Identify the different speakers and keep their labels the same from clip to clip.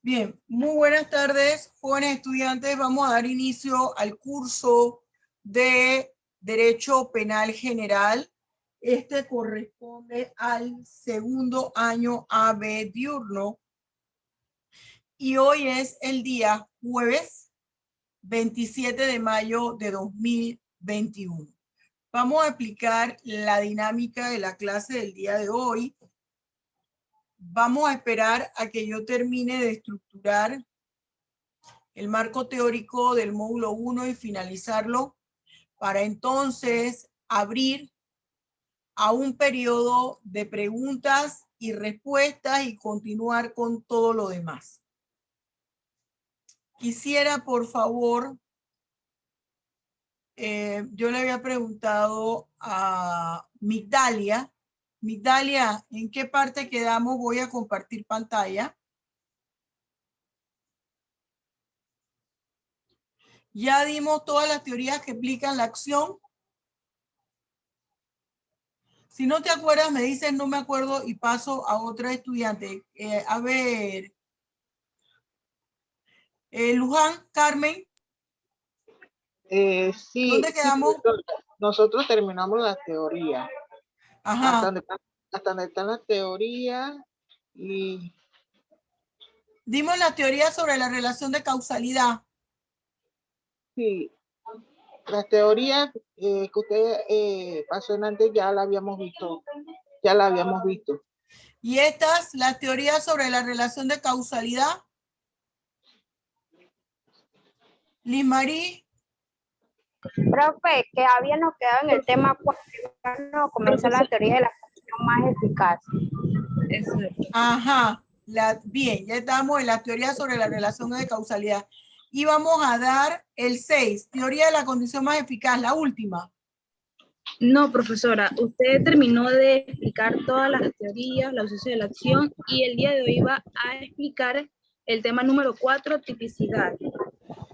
Speaker 1: Bien, muy buenas tardes, jóvenes estudiantes. Vamos a dar inicio al curso de Derecho Penal General. Este corresponde al segundo año AB diurno. Y hoy es el día jueves 27 de mayo de 2021. Vamos a explicar la dinámica de la clase del día de hoy. Vamos a esperar a que yo termine de estructurar el marco teórico del módulo 1 y finalizarlo para entonces abrir a un periodo de preguntas y respuestas y continuar con todo lo demás. Quisiera, por favor, yo le había preguntado a Migdalia. Migdalia, ¿en qué parte quedamos? Voy a compartir pantalla. Ya dimos todas las teorías que explican la acción. Si no te acuerdas, me dices no me acuerdo y paso a otra estudiante. A ver. Luján, Carmen.
Speaker 2: Sí,
Speaker 1: ¿Dónde quedamos?
Speaker 2: nosotros terminamos la teoría.
Speaker 1: Ajá.
Speaker 2: Hasta donde está la teoría y...
Speaker 1: Dimos la teoría sobre la relación de causalidad.
Speaker 2: Sí, la teoría que usted pasó en antes ya la habíamos visto.
Speaker 1: Y estas, las teorías sobre la relación de causalidad. Liz Marie.
Speaker 3: Profe, que habíamos quedado en el tema 4, no comenzó la teoría de la función más eficaz.
Speaker 1: Ajá. Bien, ya estamos en la teoría sobre la relación de causalidad. Y vamos a dar el 6, teoría de la condición más eficaz, la última.
Speaker 4: No, profesora, usted terminó de explicar todas las teorías, la ausencia de la acción, y el día de hoy va a explicar el tema número 4, tipicidad.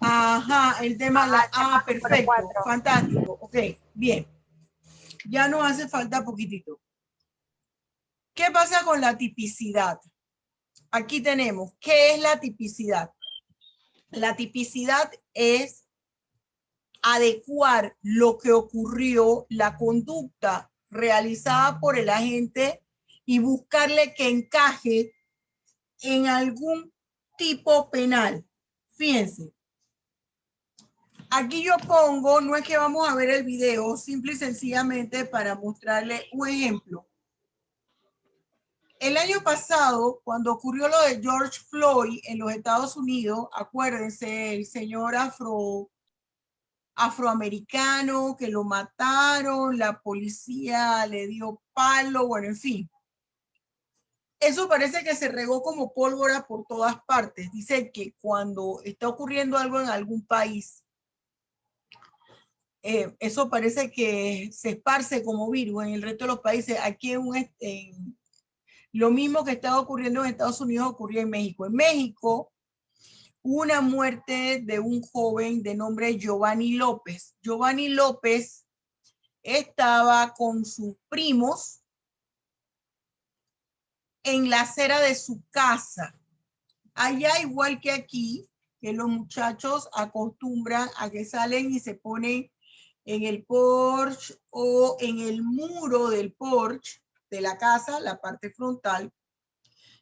Speaker 1: Ajá, el tema, perfecto, fantástico, ok, bien. Ya nos hace falta poquitito. ¿Qué pasa con la tipicidad? Aquí tenemos, ¿qué es la tipicidad? La tipicidad es adecuar lo que ocurrió, la conducta realizada por el agente y buscarle que encaje en algún tipo penal. Fíjense. Aquí yo pongo, no es que vamos a ver el video, simple y sencillamente para mostrarle un ejemplo. El año pasado, cuando ocurrió lo de George Floyd en los Estados Unidos, acuérdense, el señor afroamericano que lo mataron, la policía le dio palo, bueno, en fin. Eso parece que se regó como pólvora por todas partes. Dice que cuando está ocurriendo algo en algún país, eso parece que se esparce como virus en el resto de los países. Aquí lo mismo que estaba ocurriendo en Estados Unidos ocurrió en México. En México, una muerte de un joven de nombre Giovanni López. Giovanni López estaba con sus primos en la acera de su casa. Allá, igual que aquí, que los muchachos acostumbran a que salen y se ponen en el porche o en el muro del porche de la casa, la parte frontal,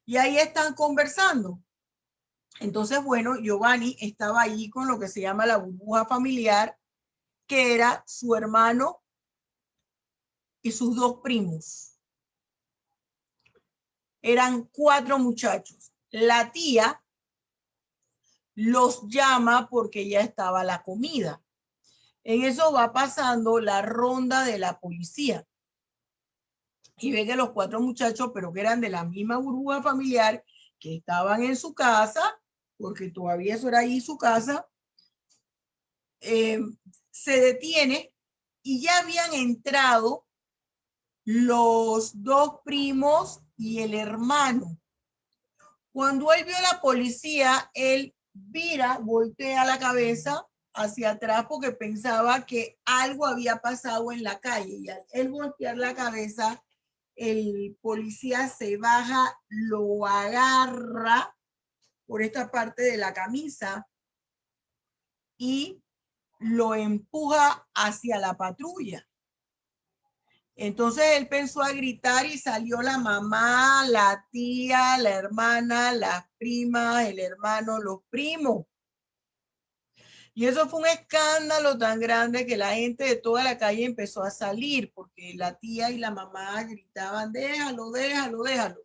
Speaker 1: y ahí están conversando. Entonces, bueno, Giovanni estaba allí con lo que se llama la burbuja familiar, que era su hermano y sus dos primos. Eran 4 muchachos. La tía los llama porque ya estaba la comida. En eso va pasando la ronda de la policía. Y ve que los 4 muchachos, pero que eran de la misma burbuja familiar, que estaban en su casa, porque todavía eso era ahí su casa, se detiene y ya habían entrado los 2 primos y el hermano. Cuando él vio a la policía, él voltea la cabeza hacia atrás porque pensaba que algo había pasado en la calle. Y al él voltear la cabeza, el policía se baja, lo agarra por esta parte de la camisa y lo empuja hacia la patrulla. Entonces él pensó a gritar y salió la mamá, la tía, la hermana, las primas, el hermano, los primos. Y eso fue un escándalo tan grande que la gente de toda la calle empezó a salir porque la tía y la mamá gritaban, déjalo, déjalo, déjalo.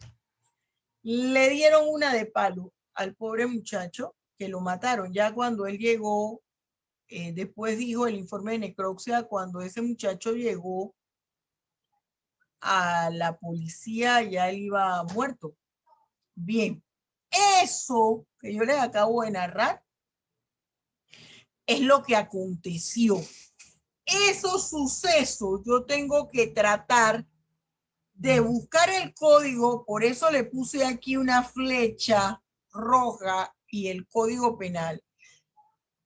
Speaker 1: Le dieron una de palo al pobre muchacho que lo mataron. Ya cuando él llegó, después dijo el informe de necropsia, cuando ese muchacho llegó a la policía, ya él iba muerto. Bien, eso que yo les acabo de narrar es lo que aconteció. Esos sucesos yo tengo que tratar de buscar el código, por eso le puse aquí una flecha roja y el código penal.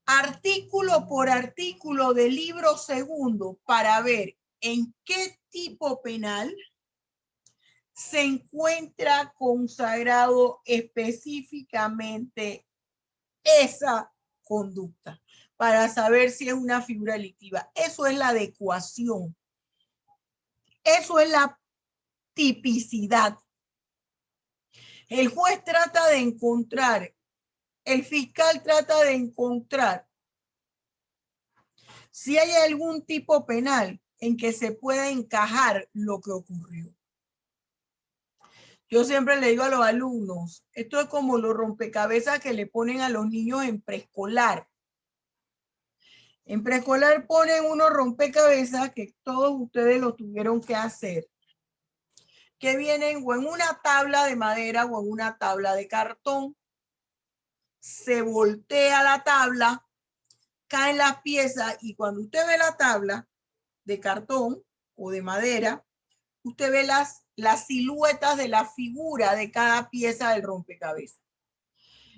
Speaker 1: Artículo por artículo del libro segundo para ver en qué tipo penal se encuentra consagrado específicamente esa conducta para saber si es una figura delictiva. Eso es la adecuación. Eso es la tipicidad. El juez trata de encontrar, el fiscal trata de encontrar si hay algún tipo penal en que se pueda encajar lo que ocurrió. Yo siempre le digo a los alumnos, esto es como los rompecabezas que le ponen a los niños en preescolar. En preescolar ponen unos rompecabezas que todos ustedes lo tuvieron que hacer, que vienen o en una tabla de madera o en una tabla de cartón. Se voltea la tabla, caen las piezas y cuando usted ve la tabla de cartón o de madera, usted ve las siluetas de la figura de cada pieza del rompecabezas.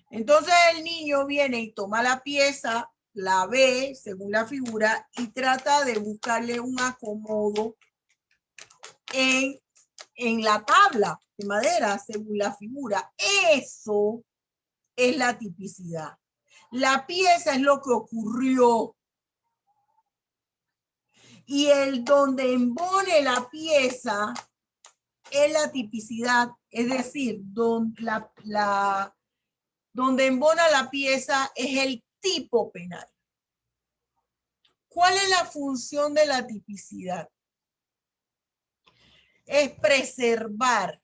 Speaker 1: Entonces el niño viene y toma la pieza, la ve según la figura y trata de buscarle un acomodo en la tabla de madera según la figura. Eso es la tipicidad. La pieza es lo que ocurrió. Y el donde embone la pieza es la tipicidad, es decir, donde embona la pieza es el tipo penal. ¿Cuál es la función de la tipicidad? Es preservar,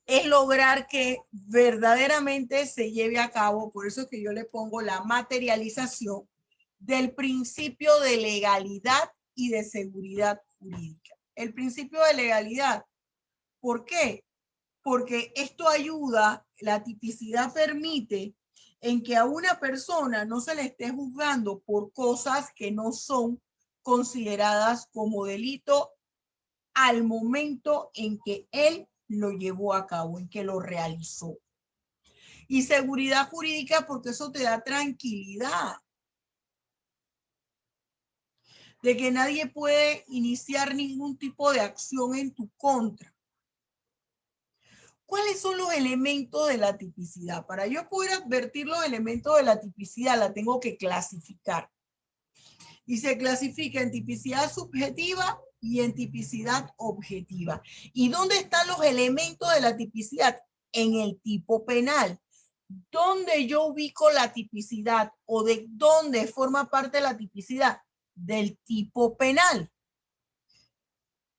Speaker 1: es lograr que verdaderamente se lleve a cabo, por eso es que yo le pongo la materialización del principio de legalidad y de seguridad jurídica. El principio de legalidad, ¿por qué? Porque esto ayuda, la tipicidad permite en que a una persona no se le esté juzgando por cosas que no son consideradas como delito al momento en que él lo llevó a cabo, en que lo realizó. Y seguridad jurídica porque eso te da tranquilidad de que nadie puede iniciar ningún tipo de acción en tu contra. ¿Cuáles son los elementos de la tipicidad? Para yo poder advertir los elementos de la tipicidad, la tengo que clasificar. Y se clasifica en tipicidad subjetiva y en tipicidad objetiva. ¿Y dónde están los elementos de la tipicidad? En el tipo penal. ¿Dónde yo ubico la tipicidad o de dónde forma parte de la tipicidad? Del tipo penal.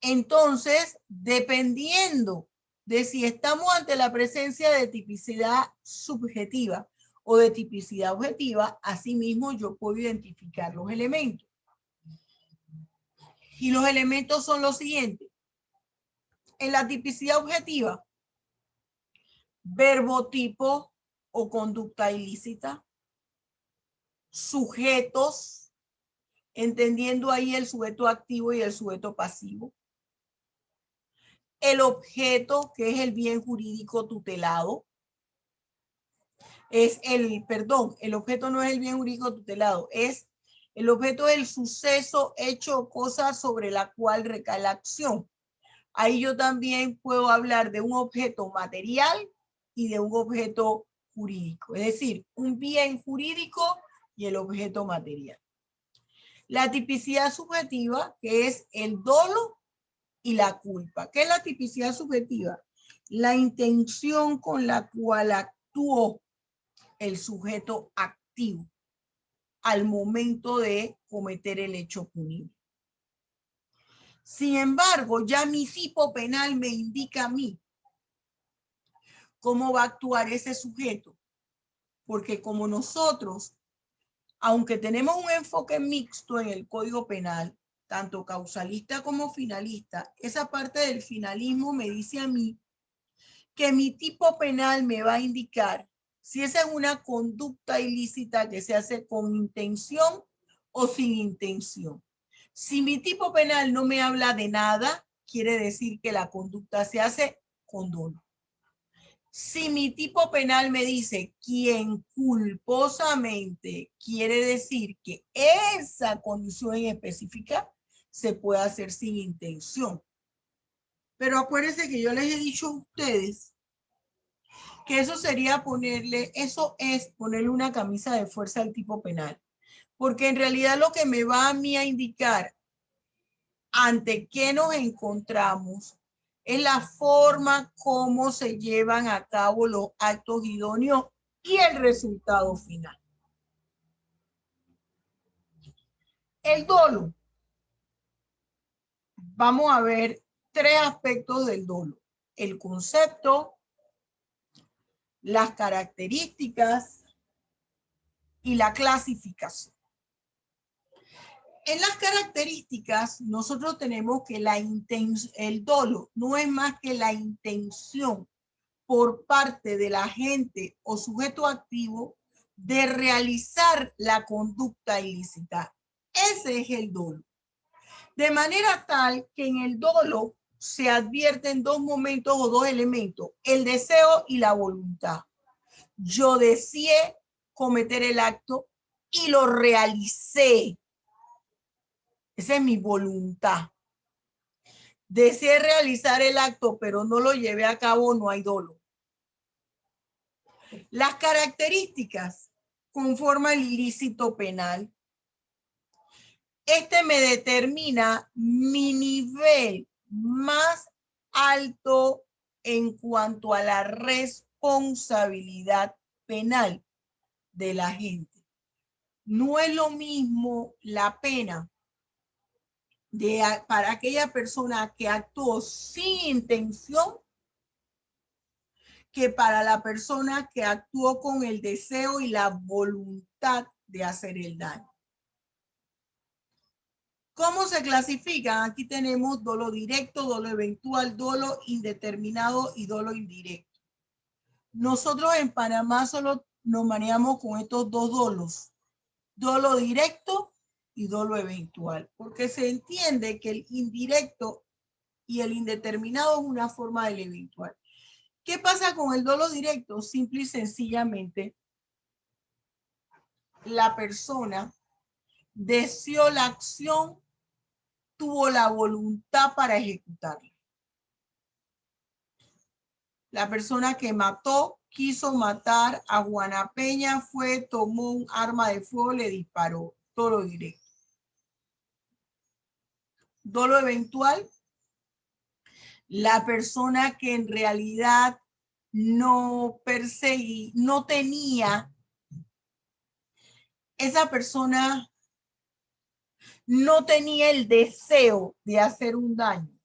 Speaker 1: Entonces, dependiendo de si estamos ante la presencia de tipicidad subjetiva o de tipicidad objetiva, asimismo yo puedo identificar los elementos. Y los elementos son los siguientes. En la tipicidad objetiva, verbo tipo o conducta ilícita, sujetos, entendiendo ahí el sujeto activo y el sujeto pasivo, el objeto, que es el bien jurídico tutelado, el objeto no es el bien jurídico tutelado, es el objeto del suceso, hecho o cosa sobre la cual recae la acción. Ahí yo también puedo hablar de un objeto material y de un objeto jurídico, es decir, un bien jurídico y el objeto material. La tipicidad subjetiva, que es el dolo y la culpa. ¿Qué es la tipicidad subjetiva? La intención con la cual actuó el sujeto activo al momento de cometer el hecho punible. Sin embargo, ya mi tipo penal me indica a mí cómo va a actuar ese sujeto, porque como nosotros, aunque tenemos un enfoque mixto en el Código Penal, tanto causalista como finalista, esa parte del finalismo me dice a mí que mi tipo penal me va a indicar si esa es una conducta ilícita que se hace con intención o sin intención. Si mi tipo penal no me habla de nada, quiere decir que la conducta se hace con dolo. Si mi tipo penal me dice quien culposamente, quiere decir que esa condición en específica se puede hacer sin intención. Pero acuérdense que yo les he dicho a ustedes que eso sería ponerle, eso es ponerle una camisa de fuerza al tipo penal. Porque en realidad lo que me va a mí a indicar ante qué nos encontramos es la forma como se llevan a cabo los actos idóneos y el resultado final. El dolo. Vamos a ver tres aspectos del dolo: el concepto, las características y la clasificación. En las características, nosotros tenemos que el dolo no es más que la intención por parte del agente o sujeto activo de realizar la conducta ilícita. Ese es el dolo. De manera tal que en el dolo se advierten dos momentos o dos elementos: el deseo y la voluntad. Yo deseé cometer el acto y lo realicé. Esa es mi voluntad. Deseé realizar el acto, pero no lo llevé a cabo, no hay dolo. Las características conforman el ilícito penal. Este me determina mi nivel más alto en cuanto a la responsabilidad penal de la gente. No es lo mismo la pena para aquella persona que actuó sin intención que para la persona que actuó con el deseo y la voluntad de hacer el daño. ¿Cómo se clasifican? Aquí tenemos dolo directo, dolo eventual, dolo indeterminado y dolo indirecto. Nosotros en Panamá solo nos manejamos con estos dos dolos: dolo directo y dolo eventual, porque se entiende que el indirecto y el indeterminado es una forma del eventual. ¿Qué pasa con el dolo directo? Simple y sencillamente, la persona deseó la acción, tuvo la voluntad para ejecutarla. La persona que mató, quiso matar a Juana Peña, tomó un arma de fuego, le disparó. Dolo directo. Dolo eventual, la persona que en realidad no perseguía, no tenía, esa persona no tenía el deseo de hacer un daño.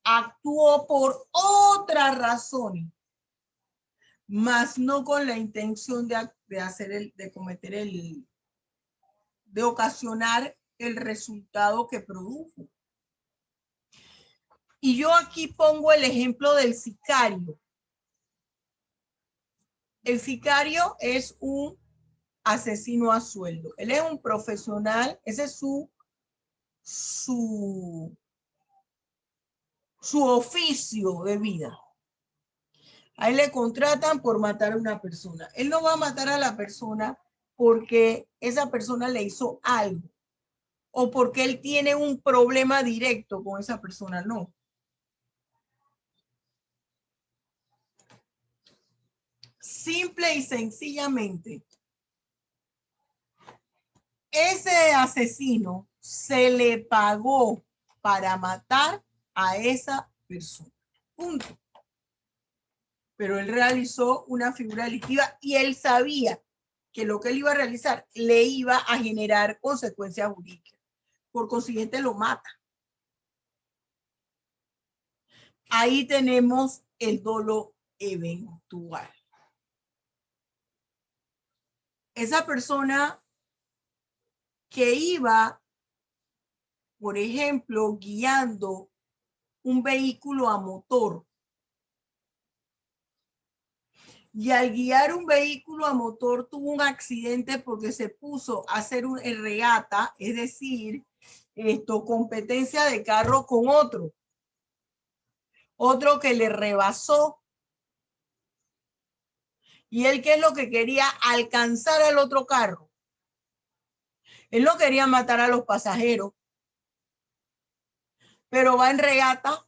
Speaker 1: Actuó por otras razones, mas no con la intención de ocasionar el resultado que produjo. Y yo aquí pongo el ejemplo del sicario. El sicario es un asesino a sueldo. Él es un profesional, ese es su oficio de vida. A él le contratan por matar a una persona. Él no va a matar a la persona porque esa persona le hizo algo o porque él tiene un problema directo con esa persona, no. Simple y sencillamente, ese asesino se le pagó para matar a esa persona. Punto. Pero él realizó una figura delictiva y él sabía que lo que él iba a realizar le iba a generar consecuencias jurídicas. Por consiguiente, lo mata. Ahí tenemos el dolo eventual. Esa persona que iba, por ejemplo, guiando un vehículo a motor, y al guiar un vehículo a motor tuvo un accidente porque se puso a hacer un regata, es decir, competencia de carro con otro que le rebasó. Y él, ¿qué es lo que quería? Alcanzar al otro carro. Él no quería matar a los pasajeros, pero va en regata,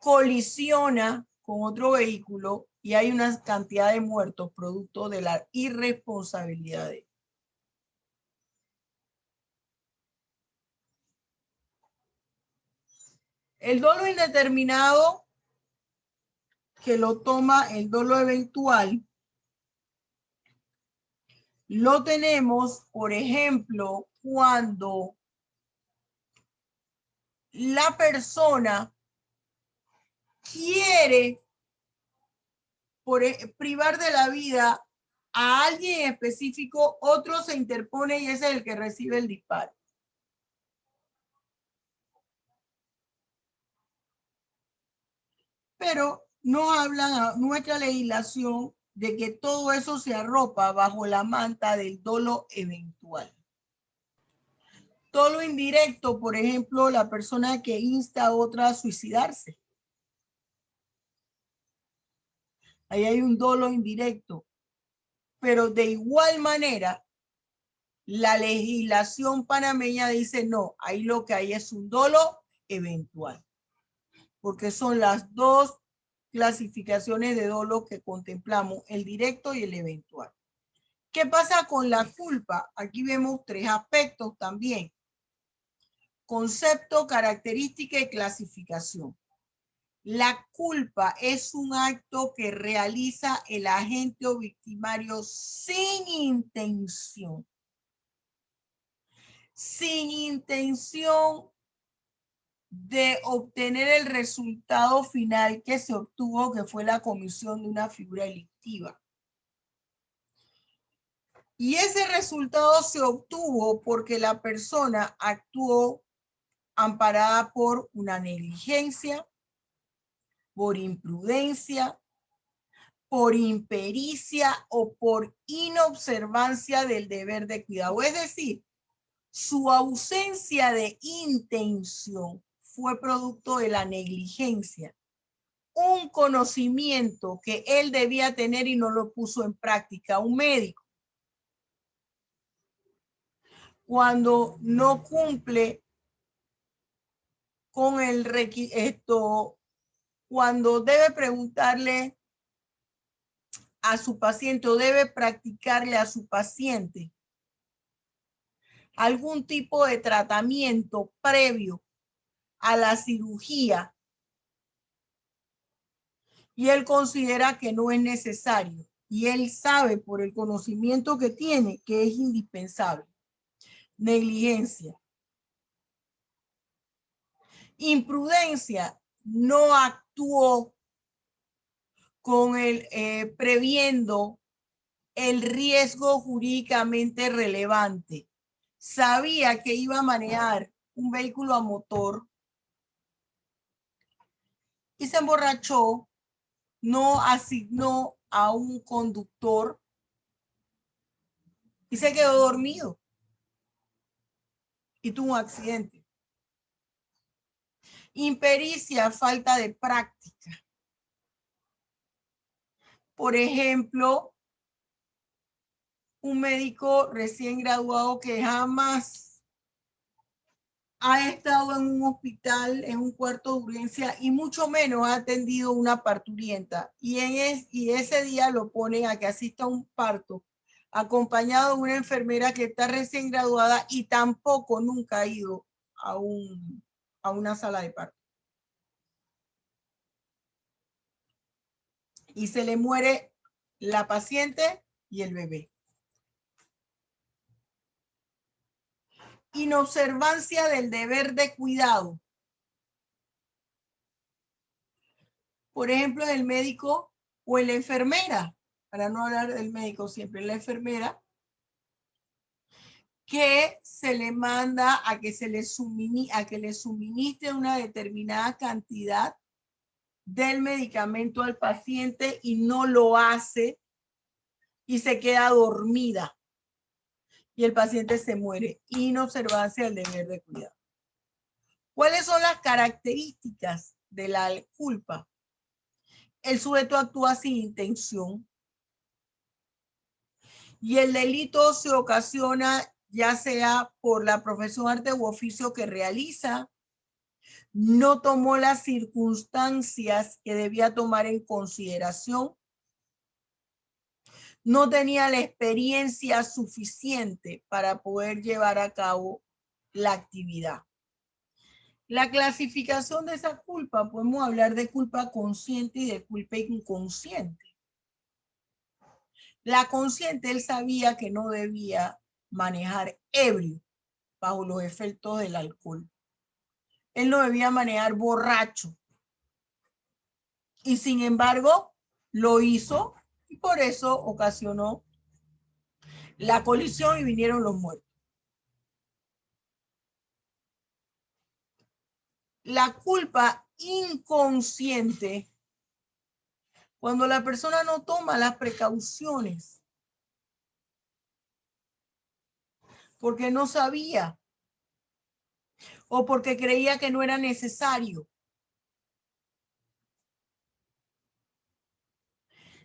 Speaker 1: colisiona con otro vehículo y hay una cantidad de muertos producto de la irresponsabilidad de él. El dolo indeterminado, que lo toma el dolo eventual, lo tenemos, por ejemplo, cuando la persona quiere privar de la vida a alguien específico, otro se interpone y ese es el que recibe el disparo. Pero no hablan a nuestra legislación de que todo eso se arropa bajo la manta del dolo eventual. Dolo indirecto, por ejemplo, la persona que insta a otra a suicidarse. Ahí hay un dolo indirecto. Pero de igual manera, la legislación panameña dice no, ahí lo que hay es un dolo eventual. Porque son las dos clasificaciones de dolo que contemplamos, el directo y el eventual. ¿Qué pasa con la culpa? Aquí vemos tres aspectos también. Concepto, característica y clasificación. La culpa es un acto que realiza el agente o victimario sin intención. Sin intención de obtener el resultado final que se obtuvo, que fue la comisión de una figura delictiva. Y ese resultado se obtuvo porque la persona actuó amparada por una negligencia, por imprudencia, por impericia o por inobservancia del deber de cuidado. Es decir, su ausencia de intención fue producto de la negligencia, un conocimiento que él debía tener y no lo puso en práctica. Un médico, cuando no cumple con el requisito, cuando debe preguntarle a su paciente o debe practicarle a su paciente algún tipo de tratamiento previo a la cirugía y él considera que no es necesario y él sabe por el conocimiento que tiene que es indispensable. Negligencia. Imprudencia, no actuó con el previendo el riesgo jurídicamente relevante. Sabía que iba a manejar un vehículo a motor y se emborrachó, no asignó a un conductor y se quedó dormido y tuvo un accidente. Impericia, falta de práctica. Por ejemplo, un médico recién graduado que jamás ha estado en un hospital, en un cuarto de urgencia y mucho menos ha atendido una parturienta. Y ese día lo ponen a que asista a un parto acompañado de una enfermera que está recién graduada y tampoco nunca ha ido a una sala de parto. Y se le muere la paciente y el bebé. Inobservancia del deber de cuidado. Por ejemplo, el médico o la enfermera, para no hablar del médico, siempre la enfermera, que se le manda a que le suministre una determinada cantidad del medicamento al paciente y no lo hace y se queda dormida y el paciente se muere. Inobservancia del deber de cuidado. ¿Cuáles son las características de la culpa? El sujeto actúa sin intención y el delito se ocasiona ya sea por la profesión, arte u oficio que realiza, no tomó las circunstancias que debía tomar en consideración, no tenía la experiencia suficiente para poder llevar a cabo la actividad. La clasificación de esa culpa, podemos hablar de culpa consciente y de culpa inconsciente. La consciente, él sabía que no debía manejar ebrio bajo los efectos del alcohol. Él no debía manejar borracho. Y sin embargo, lo hizo y por eso ocasionó la colisión y vinieron los muertos. La culpa inconsciente, cuando la persona no toma las precauciones, porque no sabía o porque creía que no era necesario.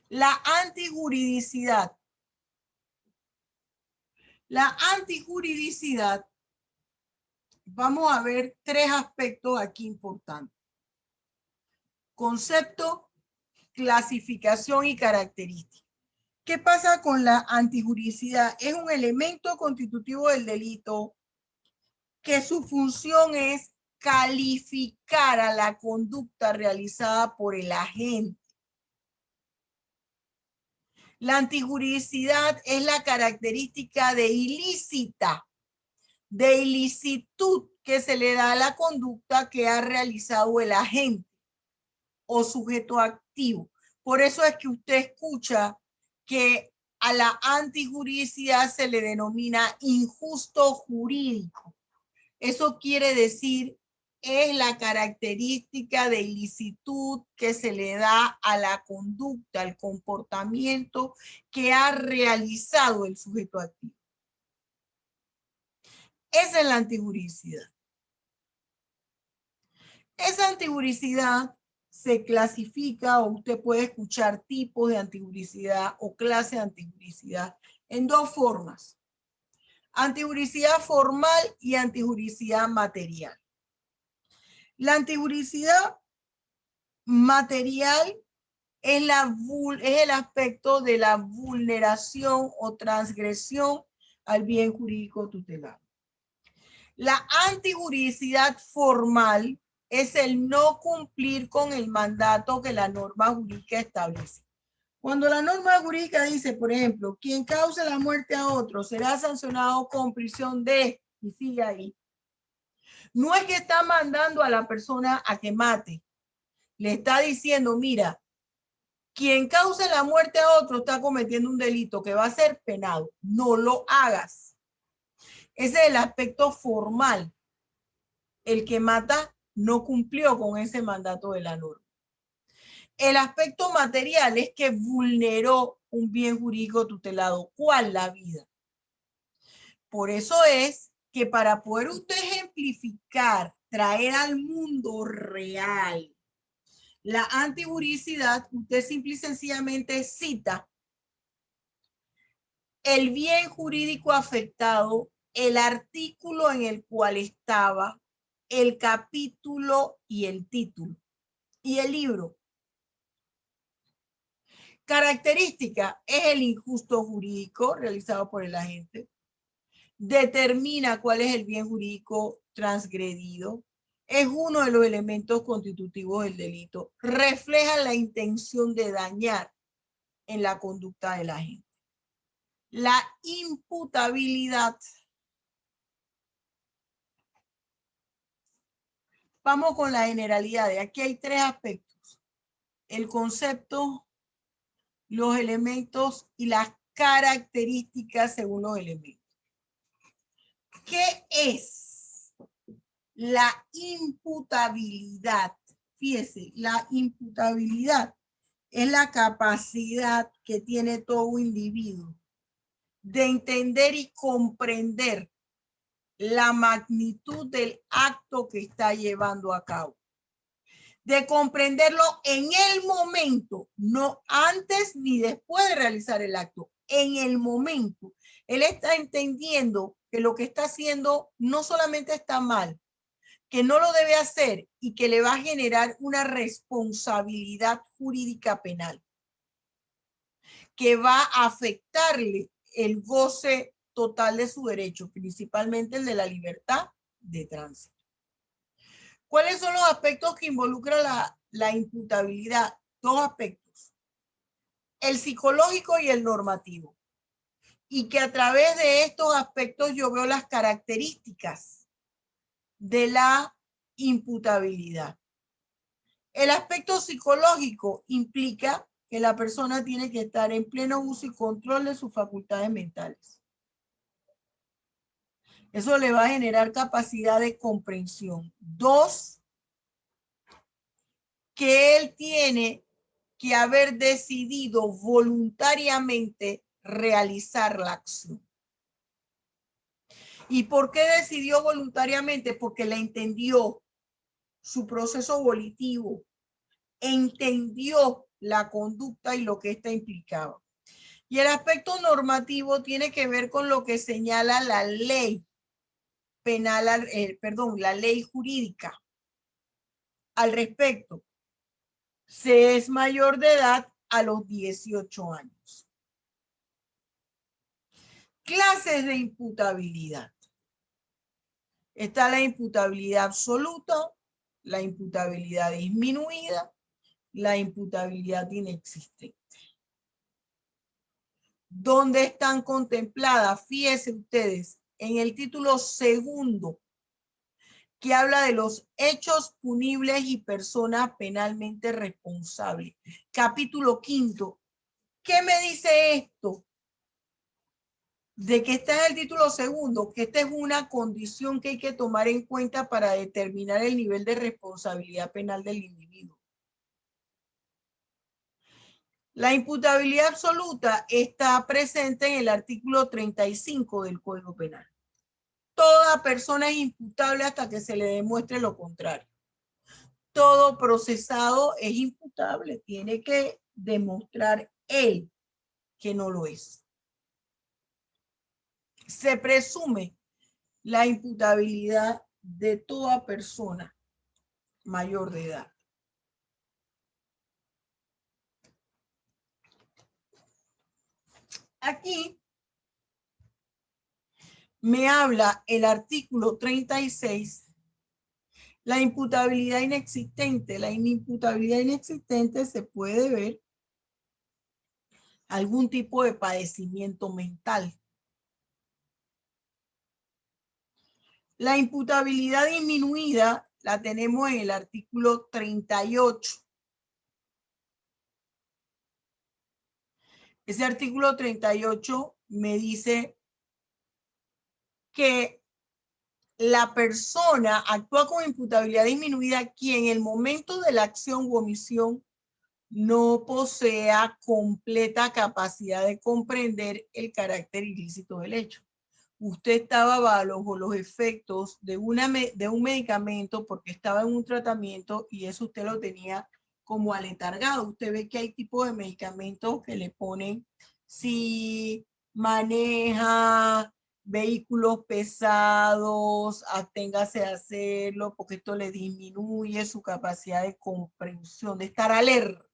Speaker 1: La antijuridicidad. La antijuridicidad, vamos a ver tres aspectos aquí importantes. Concepto, clasificación y característica. ¿Qué pasa con la antijuridicidad? Es un elemento constitutivo del delito que su función es calificar a la conducta realizada por el agente. La antijuridicidad es la característica de ilícita, de ilicitud que se le da a la conducta que ha realizado el agente o sujeto activo. Por eso es que usted escucha que a la antijuridicidad se le denomina injusto jurídico. Eso quiere decir, es la característica de ilicitud que se le da a la conducta, al comportamiento que ha realizado el sujeto activo. Esa es la antijuridicidad. Esa antijuridicidad se clasifica, o usted puede escuchar tipos de antijuridicidad o clase de antijuridicidad en dos formas. Antijuridicidad formal y antijuridicidad material. La antijuridicidad material es el aspecto de la vulneración o transgresión al bien jurídico tutelado. La antijuridicidad formal es el no cumplir con el mandato que la norma jurídica establece. Cuando la norma jurídica dice, por ejemplo, quien cause la muerte a otro será sancionado con prisión de, y sigue ahí. No es que está mandando a la persona a que mate. Le está diciendo, mira, quien cause la muerte a otro está cometiendo un delito que va a ser penado. No lo hagas. Ese es el aspecto formal. El que mata no cumplió con ese mandato de la norma. El aspecto material es que vulneró un bien jurídico tutelado. ¿Cuál? La vida. Por eso es que para poder usted ejemplificar, traer al mundo real la antijuridicidad, usted simple y sencillamente cita el bien jurídico afectado el artículo en el cual estaba, el capítulo y el título y el libro. Característica: es el injusto jurídico realizado por el agente. Determina cuál es el bien jurídico transgredido. Es uno de los elementos constitutivos del delito. Refleja la intención de dañar en la conducta del agente. La imputabilidad. Vamos con la generalidad. Aquí hay tres aspectos: el concepto, los elementos y las características según los elementos. ¿Qué es la imputabilidad? Fíjese, la imputabilidad es la capacidad que tiene todo individuo de entender y comprender la magnitud del acto que está llevando a cabo. De comprenderlo en el momento, no antes ni después de realizar el acto, en el momento. Él está entendiendo que lo que está haciendo no solamente está mal, que no lo debe hacer y que le va a generar una responsabilidad jurídica penal, que va a afectarle el goce total de su derecho, principalmente el de la libertad de tránsito. ¿Cuáles son los aspectos que involucra la imputabilidad? Dos aspectos: el psicológico y el normativo. Y que a través de estos aspectos yo veo las características de la imputabilidad. El aspecto psicológico implica que la persona tiene que estar en pleno uso y control de sus facultades mentales. Eso le va a generar capacidad de comprensión. Dos, que él tiene que haber decidido voluntariamente realizar la acción. ¿Y por qué decidió voluntariamente? Porque le entendió su proceso volitivo, entendió la conducta y lo que ésta implicaba. Y el aspecto normativo tiene que ver con lo que señala la ley penal, la ley jurídica al respecto. Se es mayor de edad a los 18 años. Clases de imputabilidad. Está la imputabilidad absoluta, la imputabilidad disminuida, la imputabilidad inexistente. ¿Dónde están contempladas? Fíjense ustedes, en el título segundo, que habla de los hechos punibles y personas penalmente responsables. Capítulo quinto. ¿Qué me dice esto? De que está en el título segundo, que esta es una condición que hay que tomar en cuenta para determinar el nivel de responsabilidad penal del individuo. La imputabilidad absoluta está presente en el artículo 35 del Código Penal. Toda persona es imputable hasta que se le demuestre lo contrario. Todo procesado es imputable, tiene que demostrar él que no lo es. Se presume la imputabilidad de toda persona mayor de edad. Aquí me habla el artículo 36, la imputabilidad inexistente. La imputabilidad inexistente se puede ver algún tipo de padecimiento mental. La imputabilidad disminuida la tenemos en el artículo 38. Ese artículo 38 me dice que la persona actúa con imputabilidad disminuida quien en el momento de la acción u omisión no posea completa capacidad de comprender el carácter ilícito del hecho. Usted estaba bajo los efectos de un medicamento porque estaba en un tratamiento y eso usted lo tenía como aletargado. Usted ve que hay tipos de medicamentos que le ponen si maneja, vehículos pesados, absténgase de hacerlo porque esto le disminuye su capacidad de comprensión, de estar alerta.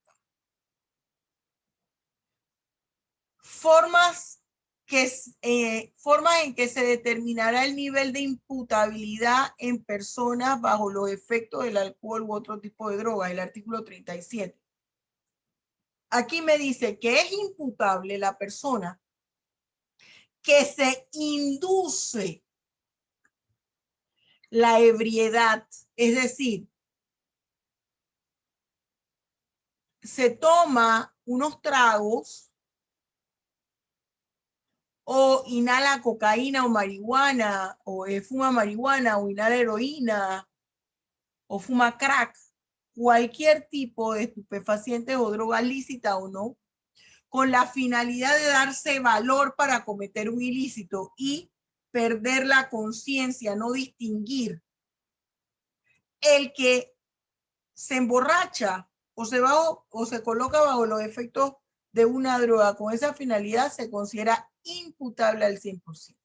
Speaker 1: Formas en que se determinará el nivel de imputabilidad en personas bajo los efectos del alcohol u otro tipo de droga, el artículo 37. Aquí me dice que es imputable la persona que se induce la ebriedad, es decir, se toma unos tragos o inhala cocaína o marihuana, o fuma marihuana o inhala heroína o fuma crack, cualquier tipo de estupefacientes o droga lícita o no, con la finalidad de darse valor para cometer un ilícito y perder la conciencia, no distinguir. El que se emborracha o se coloca bajo los efectos de una droga con esa finalidad se considera imputable al 100%.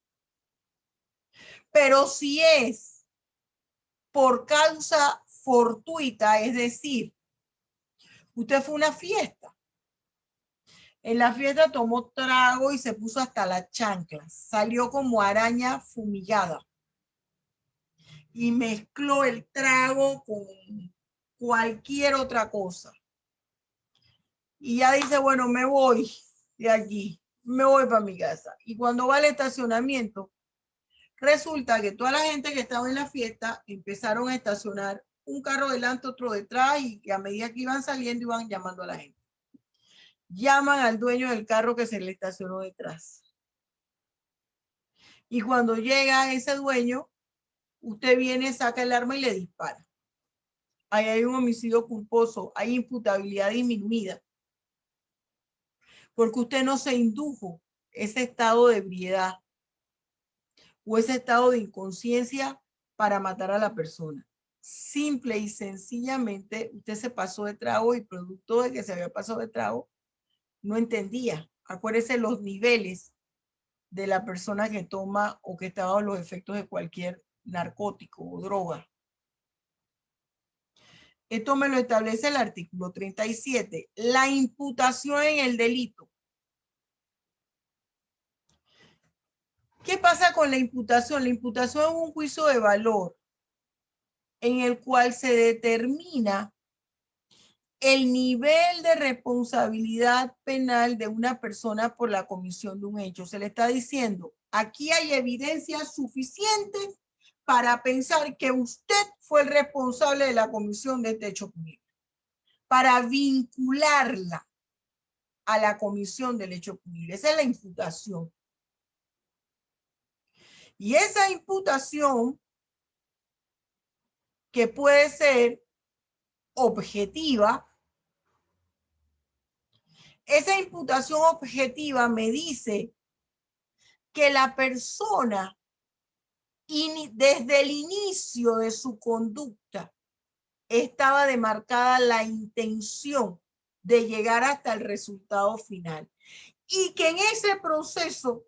Speaker 1: Pero si es por causa fortuita, es decir, usted fue a una fiesta, en la fiesta tomó trago y se puso hasta las chanclas, salió como araña fumigada y mezcló el trago con cualquier otra cosa. Y ya dice, bueno, me voy de aquí, me voy para mi casa. Y cuando va al estacionamiento, resulta que toda la gente que estaba en la fiesta empezaron a estacionar un carro delante, otro detrás, y que a medida que iban saliendo iban llamando a la gente. Llaman al dueño del carro que se le estacionó detrás. Y cuando llega ese dueño, usted viene, saca el arma y le dispara. Ahí hay un homicidio culposo, hay imputabilidad disminuida. Porque usted no se indujo ese estado de ebriedad o ese estado de inconsciencia para matar a la persona. Simple y sencillamente, usted se pasó de trago y producto de que se había pasado de trago, no entendía. Acuérdese los niveles de la persona que toma o que está bajo los efectos de cualquier narcótico o droga. Esto me lo establece el artículo 37. La imputación en el delito. ¿Qué pasa con la imputación? La imputación es un juicio de valor en el cual se determina el nivel de responsabilidad penal de una persona por la comisión de un hecho. Se le está diciendo, aquí hay evidencias suficientes para pensar que usted fue el responsable de la comisión de este hecho punible, para vincularla a la comisión del hecho punible. Esa es la imputación. Y esa imputación, que puede ser objetiva, esa imputación objetiva me dice que la persona desde el inicio de su conducta estaba demarcada la intención de llegar hasta el resultado final y que en ese proceso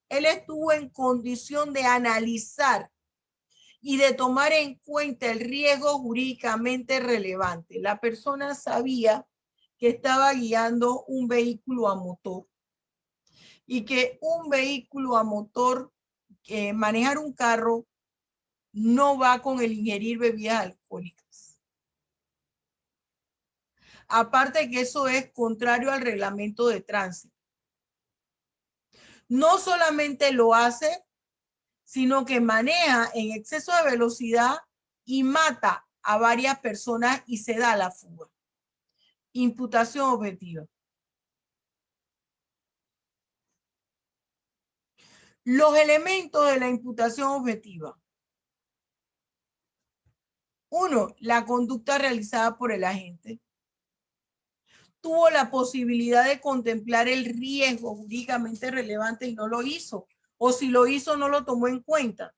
Speaker 1: él estuvo en condición de analizar y de tomar en cuenta el riesgo jurídicamente relevante. La persona sabía que estaba guiando un vehículo a motor y que un vehículo a motor, manejar un carro, no va con el ingerir bebidas alcohólicas. Aparte que eso es contrario al reglamento de tránsito. No solamente lo hace, sino que maneja en exceso de velocidad y mata a varias personas y se da la fuga. Imputación objetiva. Los elementos de la imputación objetiva. 1. La conducta realizada por el agente. Tuvo la posibilidad de contemplar el riesgo jurídicamente relevante y no lo hizo. O si lo hizo, no lo tomó en cuenta.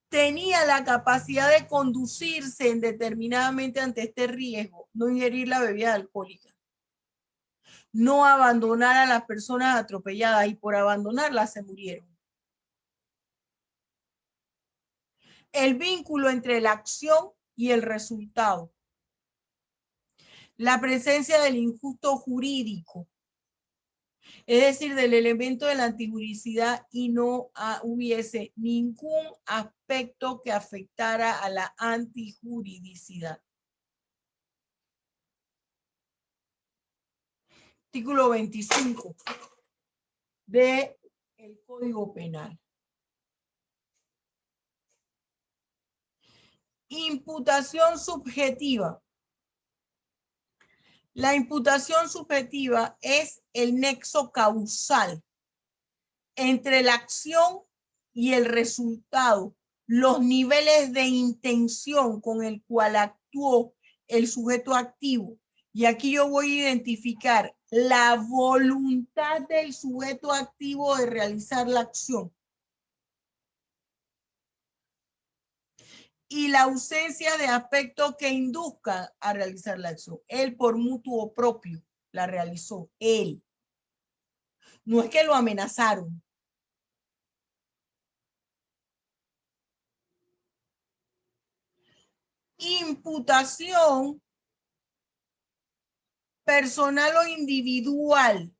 Speaker 1: Tenía la capacidad de conducirse indeterminadamente ante este riesgo, no ingerir la bebida alcohólica. no abandonar a las personas atropelladas y por abandonarlas se murieron. El vínculo entre la acción y el resultado. La presencia del injusto jurídico, es decir, del elemento de la antijuridicidad y no hubiese ningún aspecto que afectara a la antijuridicidad. Artículo 25 del Código Penal. Imputación subjetiva. La imputación subjetiva es el nexo causal entre la acción y el resultado, los niveles de intención con el cual actuó el sujeto activo. Y aquí yo voy a identificar la voluntad del sujeto activo de realizar la acción y la ausencia de aspectos que induzcan a realizar la acción. Él por mutuo propio la realizó, él. No es que lo amenazaron. Imputación personal o individual.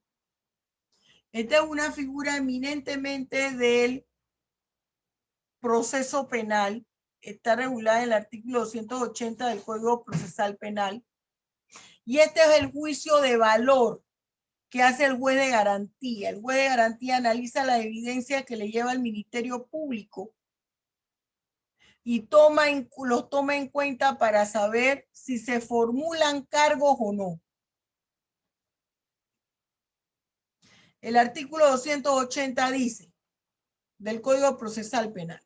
Speaker 1: Esta es una figura eminentemente del proceso penal. Está regulada en el artículo 280 del Código Procesal Penal. Y este es el juicio de valor que hace el juez de garantía. El juez de garantía analiza la evidencia que le lleva al Ministerio Público y los toma en cuenta para saber si se formulan cargos o no. El artículo 280 dice del Código Procesal Penal: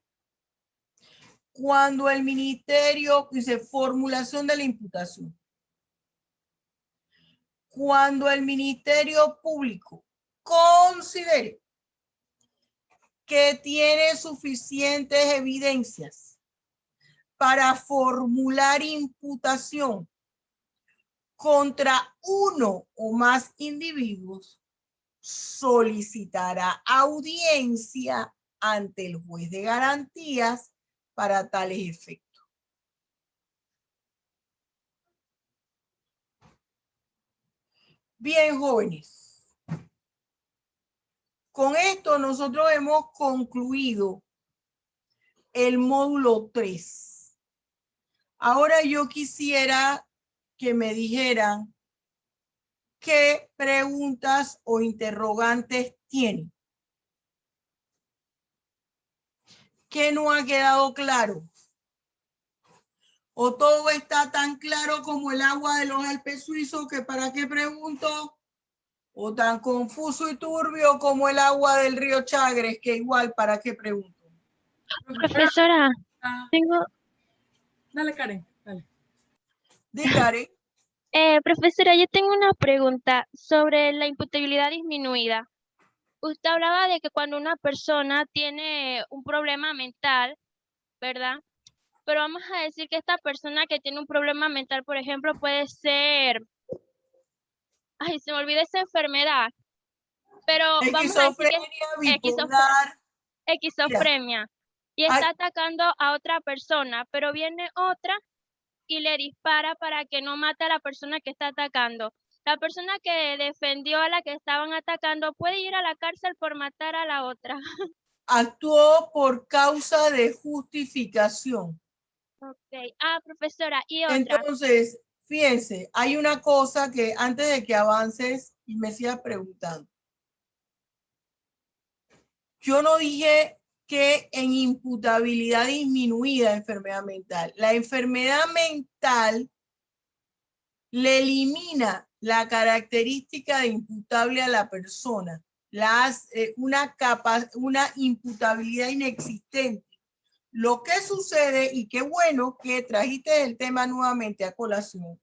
Speaker 1: cuando el ministerio, dice formulación de la imputación, cuando el Ministerio Público considere que tiene suficientes evidencias para formular imputación contra uno o más individuos, solicitará audiencia ante el juez de garantías para tales efectos. Bien, jóvenes. Con esto nosotros hemos concluido el módulo 3. Ahora yo quisiera que me dijeran qué preguntas o interrogantes tienen. ¿Qué no ha quedado claro? ¿O todo está tan claro como el agua de los Alpes suizos que para qué pregunto? ¿O tan confuso y turbio como el agua del río Chagres que igual para qué pregunto?
Speaker 5: Profesora, tengo...
Speaker 6: Dale, Karen, dale.
Speaker 1: Dígame.
Speaker 5: Profesora, yo tengo una pregunta sobre la imputabilidad disminuida. Usted hablaba de que cuando una persona tiene un problema mental, ¿verdad? Pero vamos a decir que esta persona que tiene un problema mental, por ejemplo, puede ser... Ay, se me olvidó esa enfermedad. Pero vamos a decir que es
Speaker 1: Bipolar.
Speaker 5: esquizofrenia. Y está atacando a otra persona, pero viene otra y le dispara para que no mate a la persona que está atacando. La persona que defendió a la que estaban atacando puede ir a la cárcel por matar a la otra.
Speaker 1: Actuó por causa de justificación.
Speaker 5: Ok. Ah, profesora, y otra.
Speaker 1: Entonces, fíjense, hay una cosa que antes de que avances y me sigas preguntando. Yo no dije que en imputabilidad disminuida enfermedad mental. La enfermedad mental le elimina la característica de imputable a la persona, una imputabilidad inexistente. Lo que sucede, y qué bueno que trajiste el tema nuevamente a colación,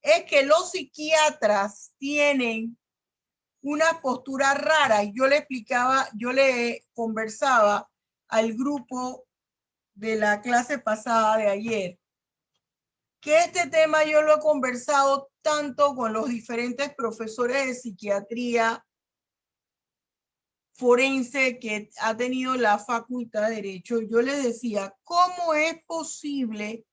Speaker 1: es que los psiquiatras tienen una postura rara. Yo le explicaba, yo le conversaba al grupo de la clase pasada de ayer, que este tema yo lo he conversado tanto con los diferentes profesores de psiquiatría forense que ha tenido la Facultad de Derecho, yo les decía, ¿cómo es posible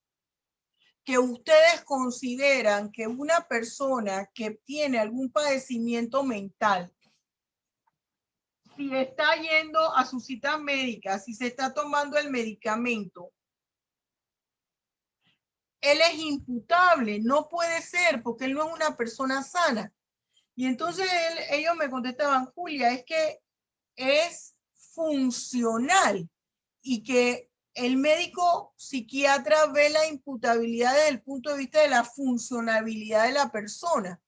Speaker 1: que ustedes consideran que una persona que tiene algún padecimiento mental, si está yendo a su cita médica, si se está tomando el medicamento, él es imputable? No puede ser, porque él no es una persona sana. Y entonces ellos me contestaban, Julia, es que es funcional y que el médico psiquiatra ve la imputabilidad desde el punto de vista de la funcionabilidad de la persona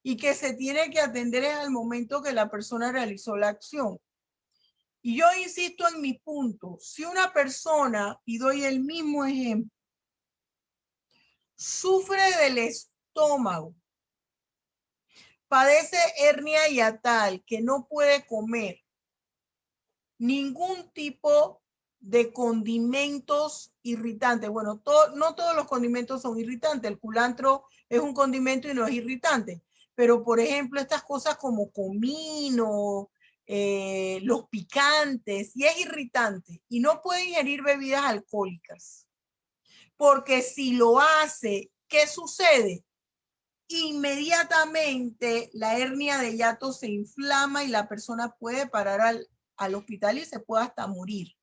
Speaker 1: y que se tiene que atender en el momento que la persona realizó la acción. Y yo insisto en mi punto, si una persona, y doy el mismo ejemplo, sufre del estómago, padece hernia hiatal, que no puede comer ningún tipo de condimentos irritantes. Bueno, no todos los condimentos son irritantes. El culantro es un condimento y no es irritante. Pero, por ejemplo, estas cosas como comino, los picantes, y es irritante. Y no puede ingerir bebidas alcohólicas. Porque si lo hace, ¿qué sucede? Inmediatamente la hernia de hiato se inflama y la persona puede parar al hospital y se puede hasta morir.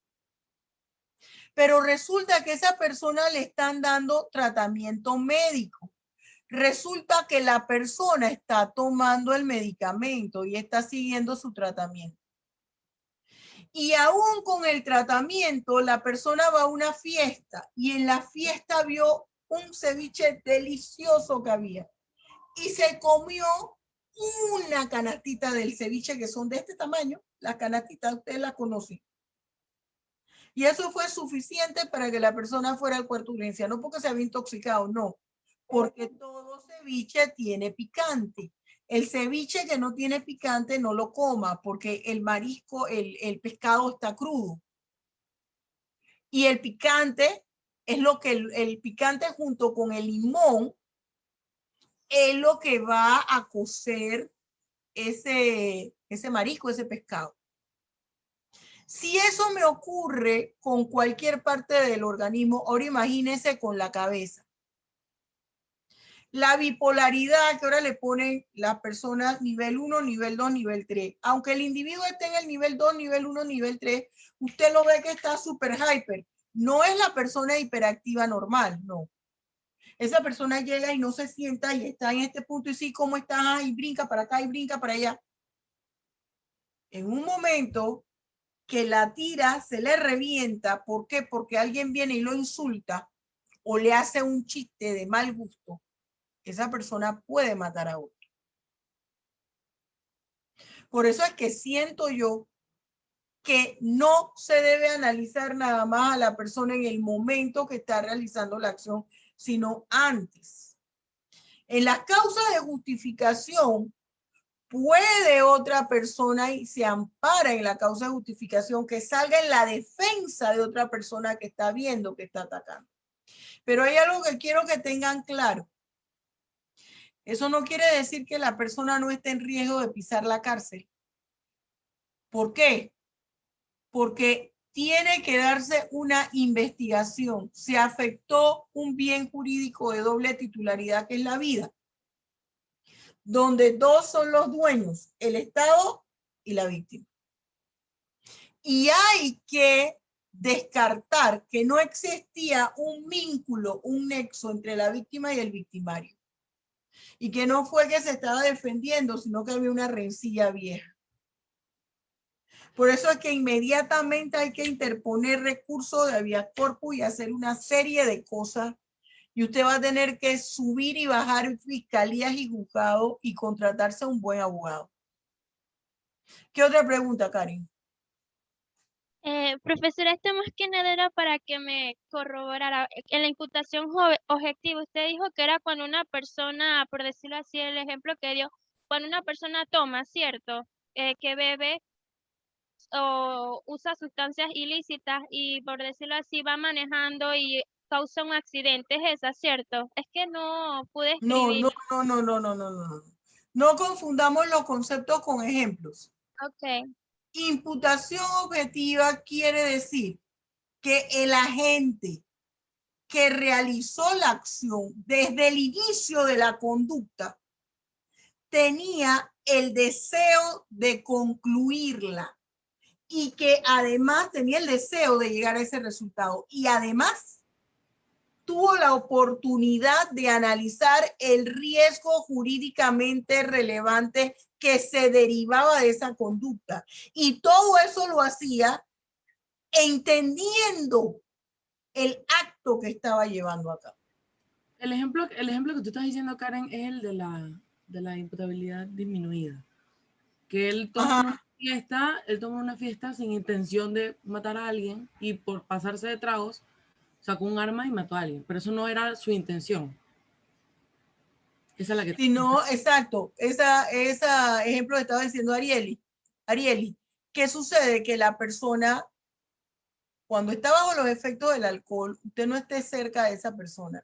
Speaker 1: Pero resulta que a esa persona le están dando tratamiento médico. Resulta que la persona está tomando el medicamento y está siguiendo su tratamiento. Y aún con el tratamiento, la persona va a una fiesta y en la fiesta vio un ceviche delicioso que había. Y se comió una canastita del ceviche, que son de este tamaño. Las canastitas ustedes las conocen. Y eso fue suficiente para que la persona fuera al cuarto de urgencia. No porque se había intoxicado, no. Porque todo ceviche tiene picante. El ceviche que no tiene picante no lo coma, porque el marisco, el pescado está crudo. Y el picante es lo que el picante junto con el limón es lo que va a cocer ese marisco, ese pescado. Si eso me ocurre con cualquier parte del organismo, ahora imagínense con la cabeza. La bipolaridad que ahora le ponen las personas nivel 1, nivel 2, nivel 3. Aunque el individuo esté en el nivel 2, nivel 1, nivel 3, usted lo ve que está súper hyper. No es la persona hiperactiva normal, no. Esa persona llega y no se sienta y está en este punto y sí, ¿cómo está? Y brinca para acá y brinca para allá. En un momento que la tira se le revienta, ¿por qué? Porque alguien viene y lo insulta o le hace un chiste de mal gusto, esa persona puede matar a otro. Por eso es que siento yo que no se debe analizar nada más a la persona en el momento que está realizando la acción, sino antes. En las causas de justificación, puede otra persona y se ampara en la causa de justificación que salga en la defensa de otra persona que está viendo que está atacando. Pero hay algo que quiero que tengan claro. Eso no quiere decir que la persona no esté en riesgo de pisar la cárcel. ¿Por qué? Porque tiene que darse una investigación. Se afectó un bien jurídico de doble titularidad que es la vida, donde dos son los dueños, el Estado y la víctima. Y hay que descartar que no existía un vínculo, un nexo entre la víctima y el victimario. Y que no fue que se estaba defendiendo, sino que había una rencilla vieja. Por eso es que inmediatamente hay que interponer recursos de habeas corpus y hacer una serie de cosas. Y usted va a tener que subir y bajar fiscalías y juzgados y contratarse a un buen abogado. ¿Qué otra pregunta, Karen?
Speaker 5: Profesora, esto más que nada era para que me corroborara. En la imputación objetiva, usted dijo que era cuando una persona, por decirlo así, el ejemplo que dio, cuando una persona toma, ¿cierto? Que bebe o usa sustancias ilícitas y, por decirlo así, va manejando y causa un accidente, es esa, ¿cierto? Es que no pude
Speaker 1: No,
Speaker 5: escribir.
Speaker 1: no. No confundamos los conceptos con ejemplos.
Speaker 5: Ok,
Speaker 1: Imputación objetiva quiere decir que el agente que realizó la acción desde el inicio de la conducta tenía el deseo de concluirla y que además tenía el deseo de llegar a ese resultado y además tuvo la oportunidad de analizar el riesgo jurídicamente relevante que se derivaba de esa conducta. Y todo eso lo hacía entendiendo el acto que estaba llevando a cabo.
Speaker 6: El ejemplo que tú estás diciendo, Karen, es el de la imputabilidad disminuida. Que él toma una fiesta sin intención de matar a alguien y por pasarse de tragos sacó un arma y mató a alguien. Pero eso no era su intención. Esa es la que...
Speaker 1: Si no, exacto, esa ejemplo que estaba diciendo Arieli, ¿qué sucede? Que la persona, cuando está bajo los efectos del alcohol, usted no esté cerca de esa persona,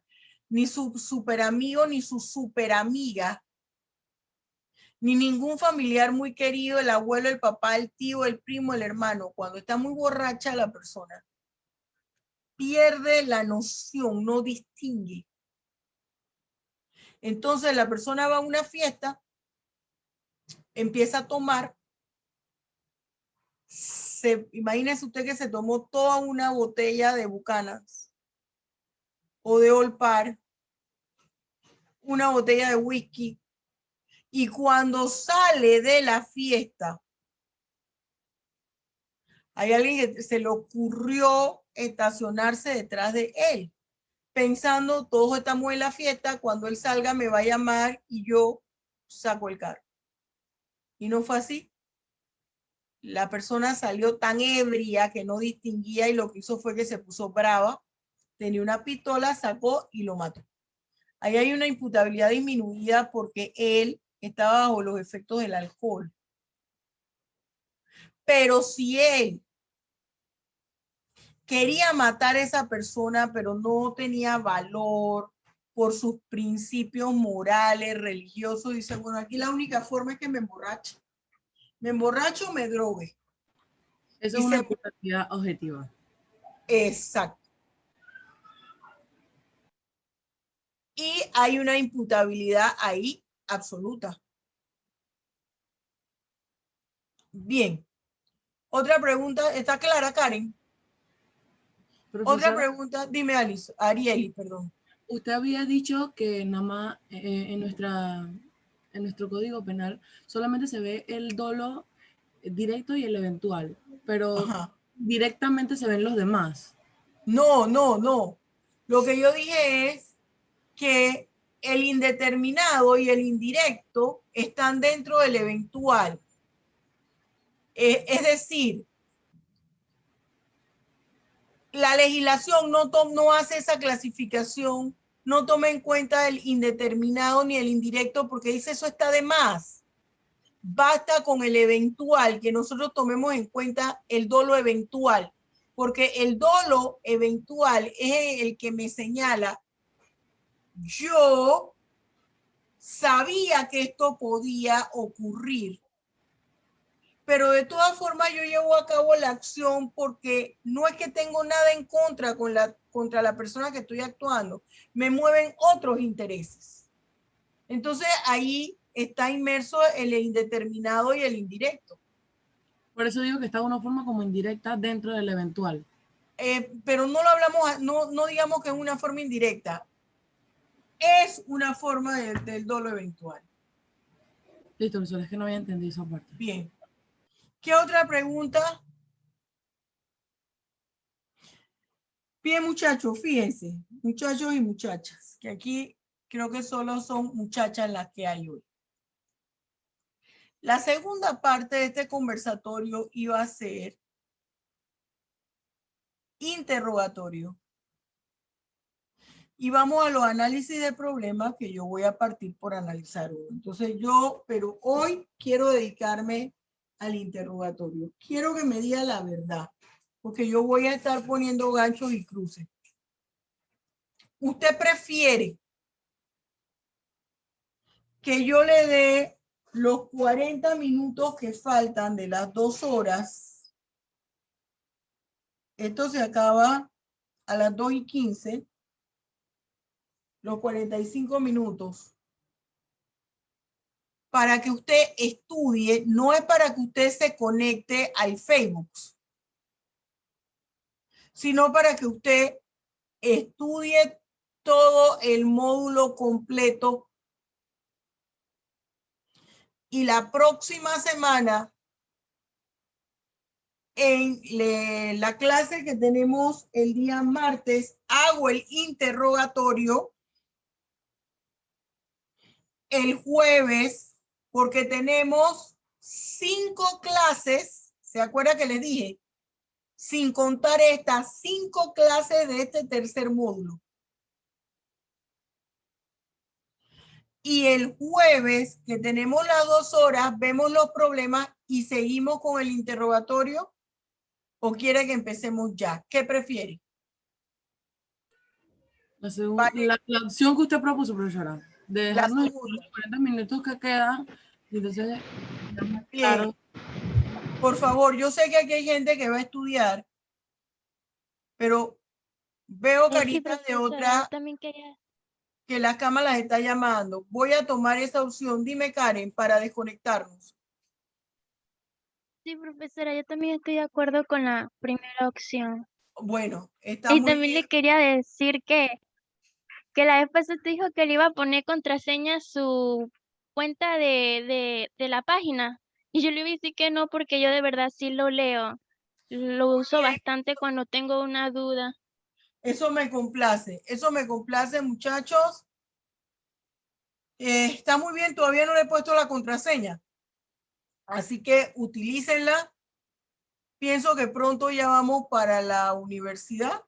Speaker 1: ni su super amigo, ni su super amiga, ni ningún familiar muy querido, el abuelo, el papá, el tío, el primo, el hermano. Cuando está muy borracha la persona, pierde la noción, no distingue. Entonces la persona va a una fiesta, empieza a tomar, imagínese usted que se tomó toda una botella de Buchanan o de Old Par, una botella de whisky, y cuando sale de la fiesta, hay alguien que se le ocurrió estacionarse detrás de él, pensando, todos estamos en la fiesta, cuando él salga me va a llamar y yo saco el carro. Y no fue así. La persona salió tan ebria que no distinguía y lo que hizo fue que se puso brava, tenía una pistola, sacó y lo mató. Ahí hay una imputabilidad disminuida porque él estaba bajo los efectos del alcohol. Pero si él quería matar a esa persona, pero no tenía valor por sus principios morales, religiosos, dice, bueno, aquí la única forma es que me emborrache. Me emborracho, me drogue.
Speaker 6: Eso es una imputabilidad objetiva.
Speaker 1: Exacto. Y hay una imputabilidad ahí absoluta. Bien. Otra pregunta, ¿está clara, Karen?
Speaker 6: Profesora,
Speaker 1: Otra pregunta, dime, Alice, Arieli, perdón.
Speaker 6: usted había dicho que nada más en nuestro código penal solamente se ve el dolo directo y el eventual, pero
Speaker 1: Ajá.
Speaker 6: directamente se ven los demás.
Speaker 1: No. Lo que yo dije es que el indeterminado y el indirecto están dentro del eventual. Es decir, la legislación no hace esa clasificación, no toma en cuenta el indeterminado ni el indirecto porque dice eso está de más. Basta con el eventual, que nosotros tomemos en cuenta el dolo eventual, porque el dolo eventual es el que me señala, yo sabía que esto podía ocurrir, pero de todas formas yo llevo a cabo la acción porque no es que tengo nada en contra contra la persona que estoy actuando, me mueven otros intereses. Entonces ahí está inmerso el indeterminado y el indirecto.
Speaker 6: Por eso digo que está de una forma como indirecta dentro del eventual.
Speaker 1: Pero no lo hablamos, no digamos que es una forma indirecta. Es una forma del dolo eventual.
Speaker 6: Listo, profesor, es que no había entendido esa parte.
Speaker 1: Bien. ¿Qué otra pregunta? Bien, muchachos, fíjense, muchachos y muchachas, que aquí creo que solo son muchachas las que hay hoy. La segunda parte de este conversatorio iba a ser interrogatorio. Y vamos a los análisis de problemas que yo voy a partir por analizar uno. Entonces pero hoy quiero dedicarme al interrogatorio. Quiero que me diga la verdad, porque yo voy a estar poniendo ganchos y cruces. ¿Usted prefiere que yo le dé los 40 minutos que faltan de las 2 horas? Esto se acaba a las 2:15. Los 45 minutos. Para que usted estudie, no es para que usted se conecte al Facebook, sino para que usted estudie todo el módulo completo. Y la próxima semana, en la clase que tenemos el día martes, hago el interrogatorio. El jueves, porque tenemos 5 clases, ¿se acuerda que les dije? Sin contar estas 5 clases de este tercer módulo. Y el jueves, que tenemos las 2 horas, vemos los problemas y seguimos con el interrogatorio. ¿O quiere que empecemos ya? ¿Qué prefiere?
Speaker 6: La opción que usted propuso, profesora, de dejarnos
Speaker 1: La
Speaker 6: los
Speaker 1: segunda.
Speaker 6: 40 minutos que quedan, entonces,
Speaker 1: Bien. Por favor, yo sé que aquí hay gente que va a estudiar, pero veo
Speaker 5: Sí,
Speaker 1: caritas de
Speaker 5: profesora,
Speaker 1: otra
Speaker 5: yo también quería.
Speaker 1: que la cama las está llamando. Voy a tomar esa opción. Dime, Karen, para desconectarnos.
Speaker 5: Sí, profesora, yo también estoy de acuerdo con la primera opción.
Speaker 1: Bueno, está
Speaker 5: Y
Speaker 1: muy
Speaker 5: también
Speaker 1: bien.
Speaker 5: le quería decir que la vez pasada te dijo que le iba a poner contraseña a su cuenta de la página. Y yo le iba a decir que no, porque yo de verdad sí lo leo. Lo uso
Speaker 1: bien.
Speaker 5: bastante cuando tengo una duda.
Speaker 1: Eso me complace. Eso me complace, muchachos. Está muy bien. Todavía no le he puesto la contraseña. Así que utilícenla. Pienso que pronto ya vamos para la universidad.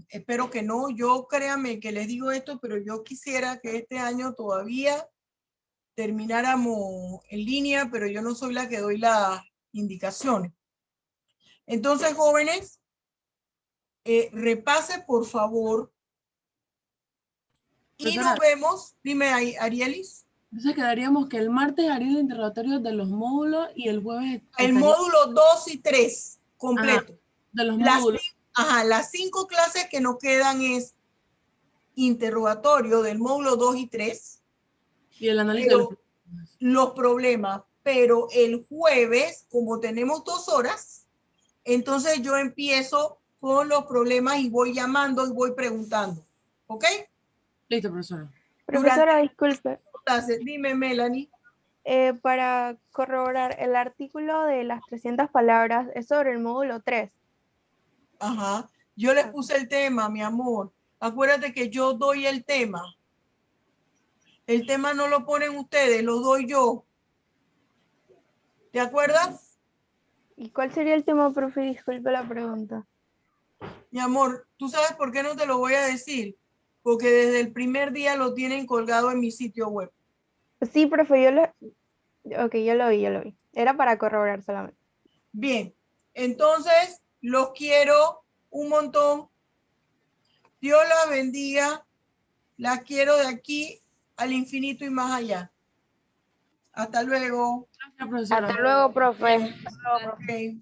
Speaker 1: Espero que no. Yo créanme que les digo esto, pero yo quisiera que este año todavía termináramos en línea, pero yo no soy la que doy las indicaciones. Entonces, jóvenes, repase por favor y
Speaker 6: profesora,
Speaker 1: nos vemos. Dime ahí, Arielis.
Speaker 6: entonces quedaríamos que el martes haría el interrogatorio de los módulos y el jueves
Speaker 1: El
Speaker 6: estaría
Speaker 1: módulo 2 y 3 completo.
Speaker 6: de los
Speaker 1: Las,
Speaker 6: módulos.
Speaker 1: las 5 clases que nos quedan es interrogatorio del módulo 2 y 3.
Speaker 6: Y el análisis de
Speaker 1: los problemas. Pero el jueves, como tenemos 2 horas, entonces yo empiezo con los problemas y voy llamando y voy preguntando. ¿Ok?
Speaker 6: Listo, profesora.
Speaker 3: Profesora, disculpe,
Speaker 1: Dime, Melanie.
Speaker 3: para corroborar, el artículo de las 300 palabras es sobre el módulo 3.
Speaker 1: Ajá. Yo les puse el tema, mi amor. Acuérdate que yo doy el tema. El tema no lo ponen ustedes, lo doy yo. ¿Te acuerdas?
Speaker 3: ¿Y cuál sería el tema, profe? Disculpe la pregunta.
Speaker 1: Mi amor, ¿tú sabes por qué no te lo voy a decir? Porque desde el primer día lo tienen colgado en mi sitio web.
Speaker 3: Sí, profe, yo lo vi. Era para corroborar solamente.
Speaker 1: Bien, entonces los quiero un montón. Dios las bendiga. Las quiero de aquí al infinito y más allá. Hasta luego.
Speaker 6: Gracias, profesora.
Speaker 3: Hasta luego, profe.
Speaker 1: Okay.